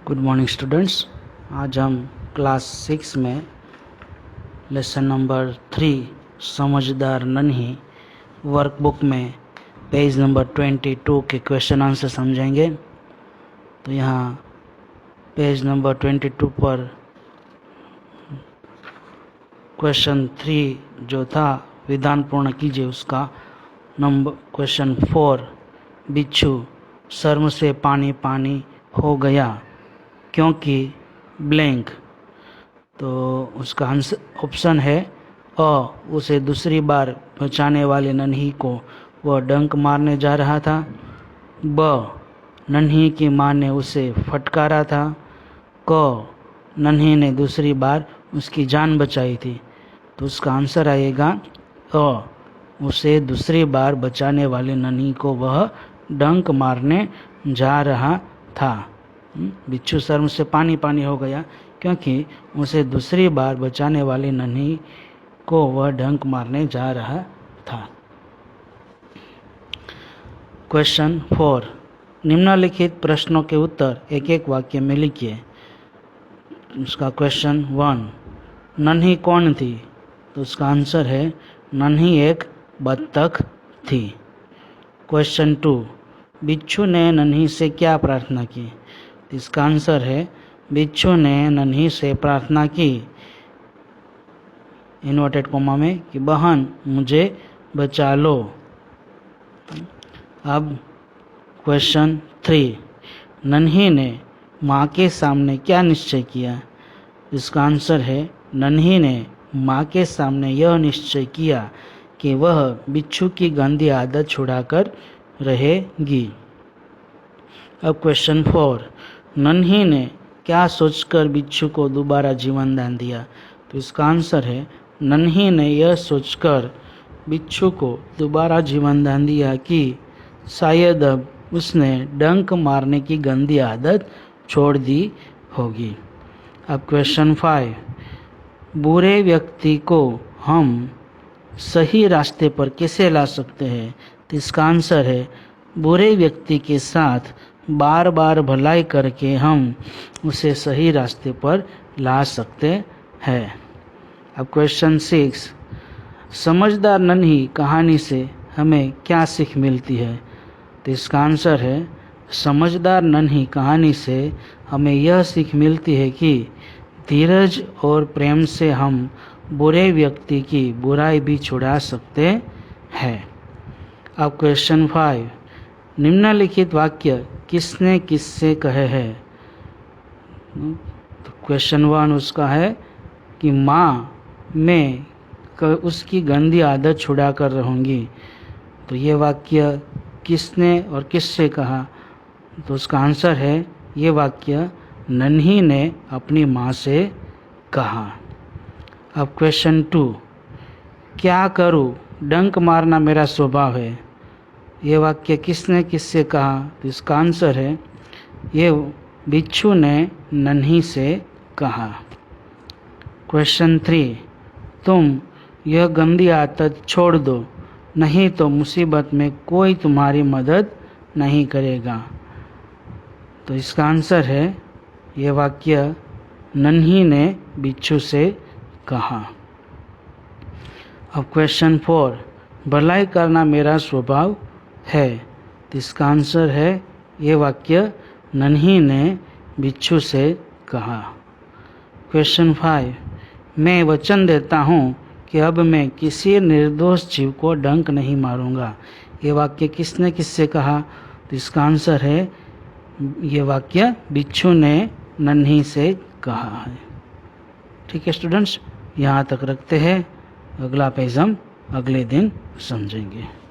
Good morning students. आज हम class 6 में लेसन नंबर 3 समझदार नन्ही वर्कबुक में पेज नंबर 22 के क्वेश्चन आंसर समझेंगे। तो यहाँ पेज नंबर 22 पर क्वेश्चन 3 जो था विधान पूर्ण कीजिए, उसका नंबर क्वेश्चन 4, बिच्छू शर्म से पानी पानी हो गया क्योंकि ब्लैंक। तो उसका आंसर ऑप्शन है अ, उसे दूसरी बार बचाने वाले नन्ही को वह डंक मारने जा रहा था। ब, नन्ही की माँ ने उसे फटकारा था। क, नन्ही ने दूसरी बार उसकी जान बचाई थी। तो उसका आंसर आएगा अ, उसे दूसरी बार बचाने वाले नन्ही को वह डंक मारने जा रहा था। बिच्छू शर्म से पानी पानी हो गया क्योंकि उसे दूसरी बार बचाने वाली नन्ही को वह डंक मारने जा रहा था। क्वेश्चन 4, निम्नलिखित प्रश्नों के उत्तर एक एक वाक्य में लिखिए। उसका क्वेश्चन 1, नन्ही कौन थी? तो उसका आंसर है नन्ही एक बत्तख थी। क्वेश्चन 2, बिच्छू ने नन्ही से क्या प्रार्थना की? इसका आंसर है बिच्छू ने नन्ही से प्रार्थना की इन्वर्टेड कोमा में कि बहन मुझे बचा लो। अब क्वेश्चन 3, नन्ही ने माँ के सामने क्या निश्चय किया? इसका आंसर है नन्ही ने माँ के सामने यह निश्चय किया कि वह बिच्छू की गंदी आदत छुड़ाकर रहेगी। अब क्वेश्चन 4, नन्ही ने क्या सोचकर बिच्छू को दोबारा जीवन दान दिया? तो इसका आंसर है नन्ही ने यह सोचकर बिच्छू को दोबारा जीवन दान दिया कि शायद अब उसने डंक मारने की गंदी आदत छोड़ दी होगी। अब क्वेश्चन 5, बुरे व्यक्ति को हम सही रास्ते पर कैसे ला सकते हैं? तो इसका आंसर है बुरे व्यक्ति के साथ बार बार भलाई करके हम उसे सही रास्ते पर ला सकते हैं। अब क्वेश्चन 6, समझदार नन्ही कहानी से हमें क्या सीख मिलती है? तो इसका आंसर है समझदार नन्ही कहानी से हमें यह सीख मिलती है कि धीरज और प्रेम से हम बुरे व्यक्ति की बुराई भी छुड़ा सकते हैं। अब क्वेश्चन 5, निम्नलिखित वाक्य किसने किससे कहे हैं? तो क्वेश्चन 1 उसका है कि माँ मैं उसकी गंदी आदत छुड़ा कर रहूँगी। तो ये वाक्य किसने और किससे कहा? तो उसका आंसर है ये वाक्य नन्ही ने अपनी माँ से कहा। अब क्वेश्चन 2, क्या करूँ, डंक मारना मेरा स्वभाव है। ये वाक्य किसने किससे कहा? तो इसका आंसर है ये बिच्छू ने नन्ही से कहा। क्वेश्चन 3, तुम यह गंदी आदत छोड़ दो, नहीं तो मुसीबत में कोई तुम्हारी मदद नहीं करेगा। तो इसका आंसर है ये वाक्य नन्ही ने बिच्छू से कहा। अब क्वेश्चन 4, भलाई करना मेरा स्वभाव है। तो इसका आंसर है ये वाक्य नन्ही ने बिच्छू से कहा। क्वेश्चन 5, मैं वचन देता हूँ कि अब मैं किसी निर्दोष जीव को डंक नहीं मारूंगा। ये वाक्य किसने किससे कहा? तो इसका आंसर है ये वाक्य बिच्छू ने नन्ही से कहा है। ठीक है स्टूडेंट्स, यहाँ तक रखते हैं। अगला पेज हम अगले दिन समझेंगे।